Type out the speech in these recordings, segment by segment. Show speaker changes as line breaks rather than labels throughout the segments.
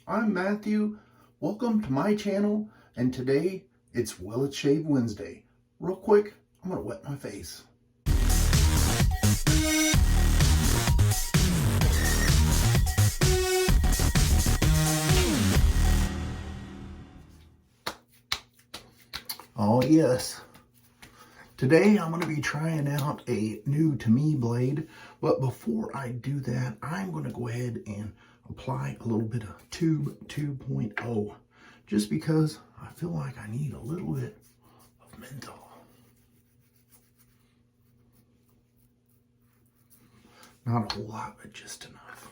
I'm Matthew. Welcome to my channel, and today it's Will It Shave Wednesday. Real quick, I'm gonna wet my face. Oh yes. Today I'm going to be trying out a new to me blade, but before I do that, I'm going to go ahead and apply a little bit of Tube 2.0, just because I feel like I need a little bit of menthol. Not a whole lot, but just enough.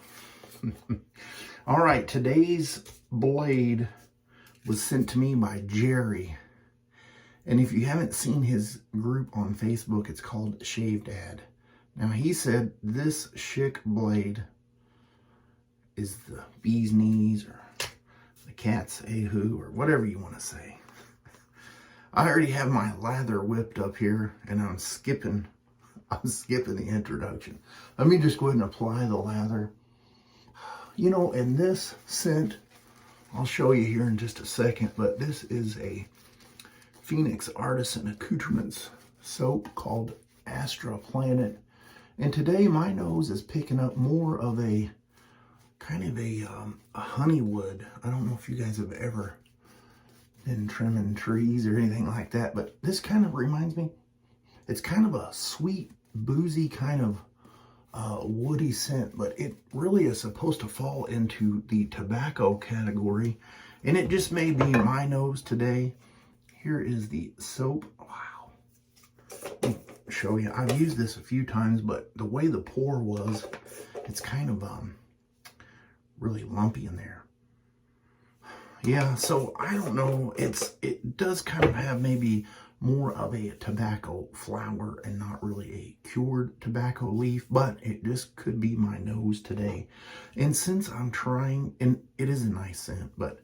All right, today's blade was sent to me by Jerry. And if you haven't seen his group on Facebook, it's called Shave Dad. Now he said this Schick blade is the bee's knees or the cat's ahoo or whatever you want to say. I already have my lather whipped up here and I'm skipping the introduction. Let me just go ahead and apply the lather. You know, in this scent, I'll show you here in just a second, but this is a Phoenix Artisan Accoutrements soap called Astra Planet. And today my nose is picking up more of a kind of a honeywood. I don't know if you guys have ever been trimming trees or anything like that, but this kind of reminds me, it's kind of a sweet, boozy kind of woody scent, but it really is supposed to fall into the tobacco category. And it just may be my nose today. Here is the soap. Wow. Let me show you. I've used this a few times, but the way the pour was, it's kind of really lumpy in there. Yeah, so I don't know. It does kind of have maybe more of a tobacco flower and not really a cured tobacco leaf, but it just could be my nose today. And since I'm trying, and it is a nice scent, but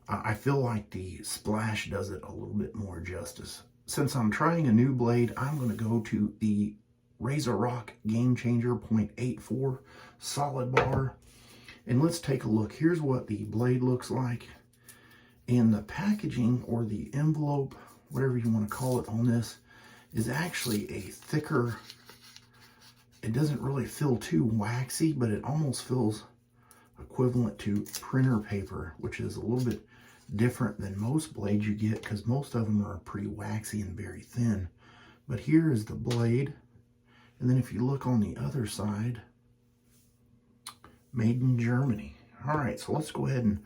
I feel like the splash does it a little bit more justice. Since I'm trying a new blade, I'm going to go to the Razor GameChanger.84 solid bar. And let's take a look. Here's what the blade looks like. And the packaging or the envelope, whatever you want to call it on this, is actually a thicker, it doesn't really feel too waxy, but it almost feels equivalent to printer paper, which is a little bit different than most blades you get because most of them are pretty waxy and very thin. But here is the blade, and then if you look on the other side, made in Germany. All right, so let's go ahead and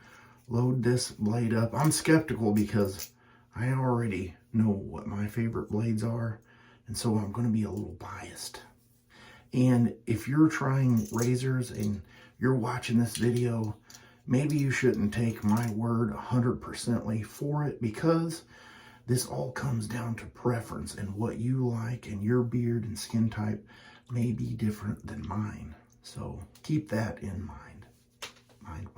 load this blade up. I'm skeptical because I already know what my favorite blades are, and so I'm going to be a little biased. And if you're trying razors and you're watching this video, maybe you shouldn't take my word 100%ly for it, because this all comes down to preference, and what you like and your beard and skin type may be different than mine. So keep that in mind. Mind.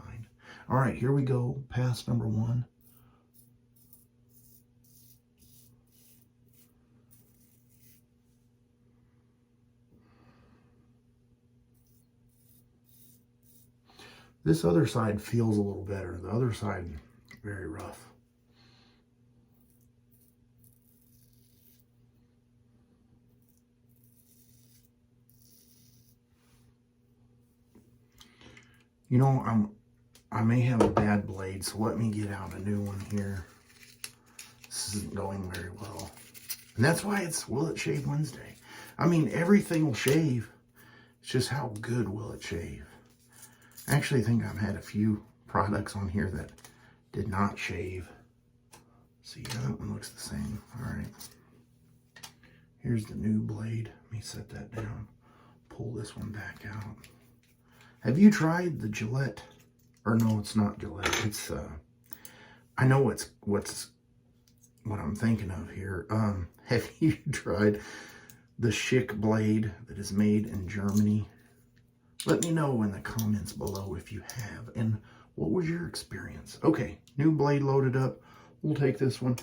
All right, here we go. Pass number one. This other side feels a little better. The other side, very rough. You know, I may have a bad blade, so let me get out a new one here. This isn't going very well. And that's why it's Will It Shave Wednesday. I mean, everything will shave. It's just how good will it shave. I actually think I've had a few products on here that did not shave. See, that one looks the same. All right. Here's the new blade. Let me set that down. Pull this one back out. Have you tried the Gillette? Or no, it's not Gillette. It's, I know what I'm thinking of here. Have you tried the Schick blade that is made in Germany? Let me know in the comments below if you have, and what was your experience? Okay, new blade loaded up. We'll take this one.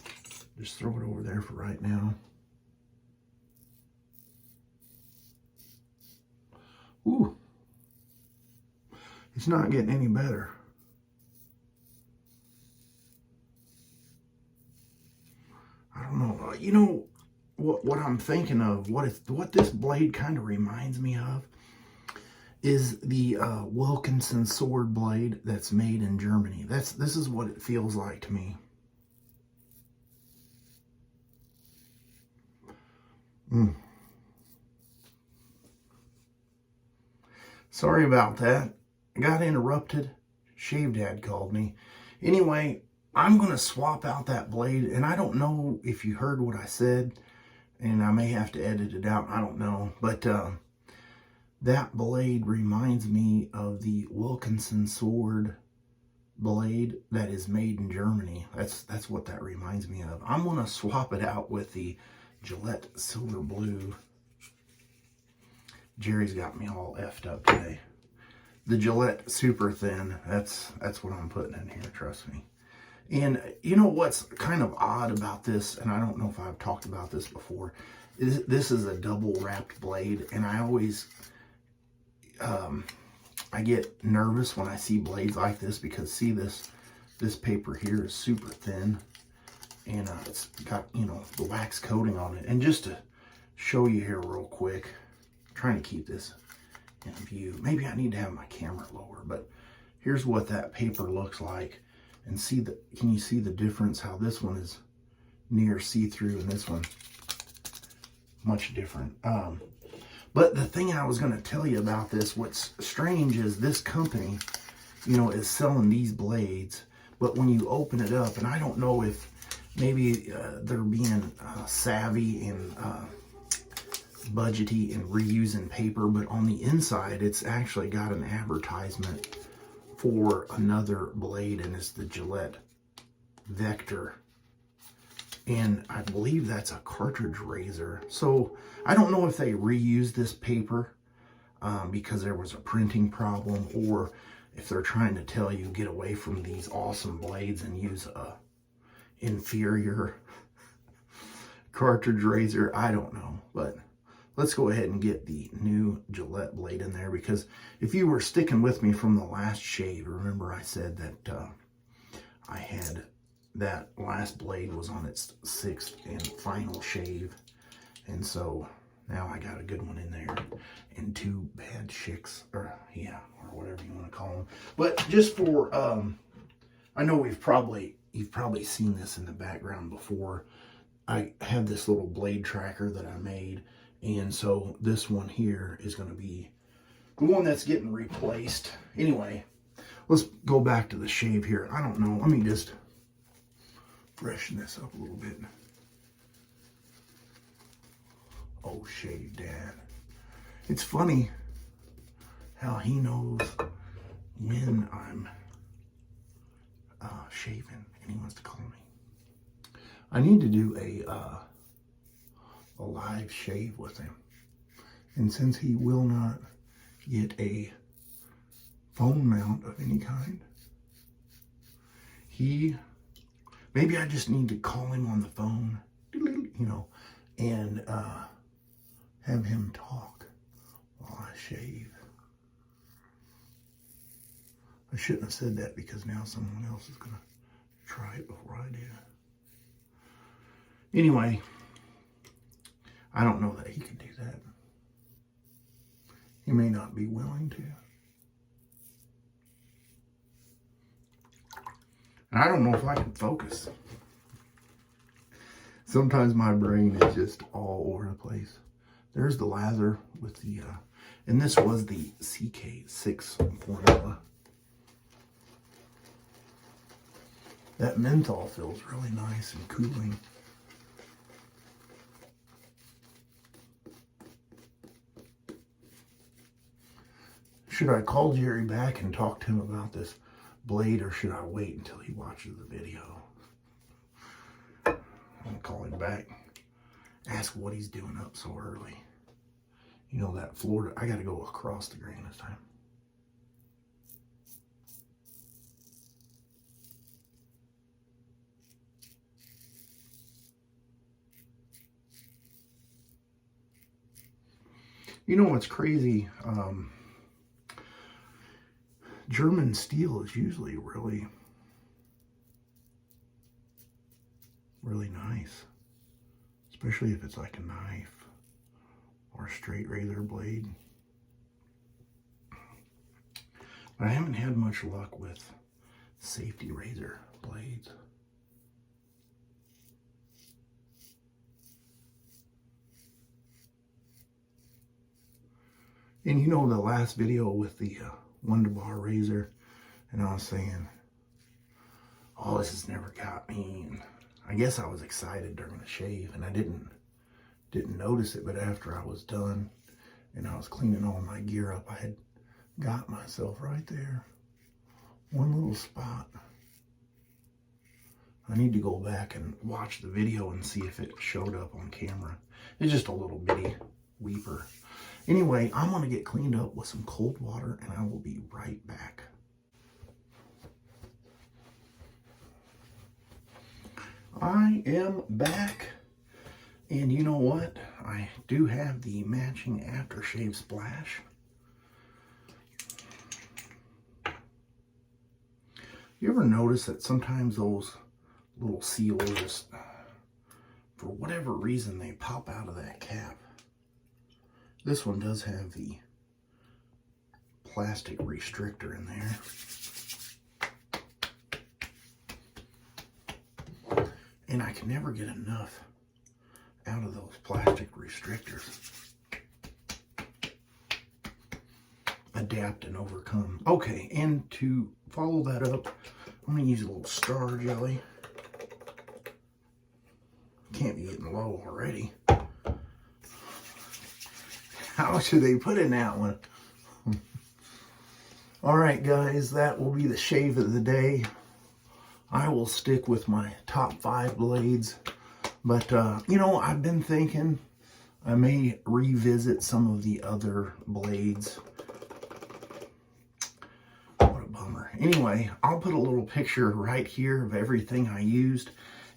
Just throw it over there for right now. Ooh. It's not getting any better. you know, what I'm thinking of, what this blade kind of reminds me of is the Wilkinson sword blade that's made in Germany. This is what it feels like to me. Sorry about that. I got interrupted. Shave Dad called me. Anyway, I'm going to swap out that blade, and I don't know if you heard what I said, and I may have to edit it out. I don't know, but that blade reminds me of the Wilkinson sword blade that is made in Germany. That's what that reminds me of. I'm going to swap it out with the Gillette Silver Blue. Jerry's got me all effed up today. The Gillette Super Thin. That's what I'm putting in here, trust me. And you know what's kind of odd about this, and I don't know if I've talked about this before, is this is a double wrapped blade, and I always I get nervous when I see blades like this, because see, this paper here is super thin, and it's got, you know, the wax coating on it. And just to show you here real quick, I'm trying to keep this in view. Maybe I need to have my camera lower, but here's what that paper looks like. And see can you see the difference, how this one is near see-through and this one much different. But the thing I was going to tell you about this, what's strange is this company, you know, is selling these blades, but when you open it up, and I don't know if maybe they're being savvy and budgety and reusing paper, but on the inside, it's actually got an advertisement for another blade, and it's the Gillette Vector. And I believe that's a cartridge razor. So I don't know if they reused this paper because there was a printing problem, or if they're trying to tell you get away from these awesome blades and use a inferior cartridge razor. I don't know, but let's go ahead and get the new Gillette blade in there, because if you were sticking with me from the last shave, remember I said that I had that last blade was on its 6th and final shave, and so now I got a good one in there, and 2 bad Schicks, or yeah, or whatever you want to call them. But just for I know you've probably seen this in the background before. I have this little blade tracker that I made, and so this one here is going to be the one that's getting replaced. Anyway, let's go back to the shave here. I don't know, let me just freshen this up a little bit. Oh, Shave Dad. It's funny how he knows when I'm shaving, and he wants to call me. I need to do a live shave with him, and since he will not get a phone mount of any kind, maybe I just need to call him on the phone, you know, and have him talk while I shave. I shouldn't have said that, because now someone else is going to try it before I do. Anyway, I don't know that he can do that. He may not be willing to. And I don't know if I can focus. Sometimes my brain is just all over the place. There's the lather with the, and this was the CK6 formula. That menthol feels really nice and cooling. Should I call Jerry back and talk to him about this blade, or should I wait until he watches the video? I'm gonna call him back, ask what he's doing up so early. You know, that Florida, I gotta go across the grain this time. You know what's crazy? German steel is usually really nice. especially if it's like a knife or a straight razor blade. But I haven't had much luck with safety razor blades. And you know the last video with the Wunderbar razor, and I was saying, oh, this has never got me. And I guess I was excited during the shave, and I didn't notice it, but after I was done and I was cleaning all my gear up, I had got myself right there. One little spot. I need to go back and watch the video and see if it showed up on camera. It's just a little bitty weeper. Anyway, I'm going to get cleaned up with some cold water, and I will be right back. I am back, and you know what? I do have the matching aftershave splash. You ever notice that sometimes those little seals just, for whatever reason, they pop out of that cap? This one does have the plastic restrictor in there. And I can never get enough out of those plastic restrictors. Adapt and overcome. Okay, and to follow that up, I'm going to use a little star jelly. Can't be getting low already. How much do they put in that one? Alright guys, that will be the shave of the day. I will stick with my top 5 blades. But, you know, I've been thinking I may revisit some of the other blades. What a bummer. Anyway, I'll put a little picture right here of everything I used.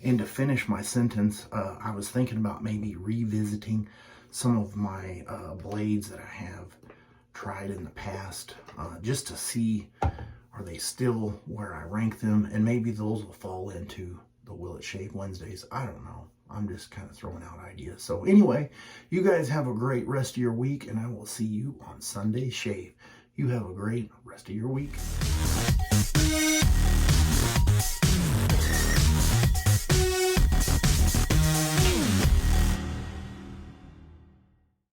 And to finish my sentence, I was thinking about maybe revisiting some of my blades that I have tried in the past, just to see, are they still where I rank them, and maybe those will fall into the Will It Shave Wednesdays. I don't know. I'm just kind of throwing out ideas. So anyway, you guys have a great rest of your week, and I will see you on Sunday Shave. You have a great rest of your week.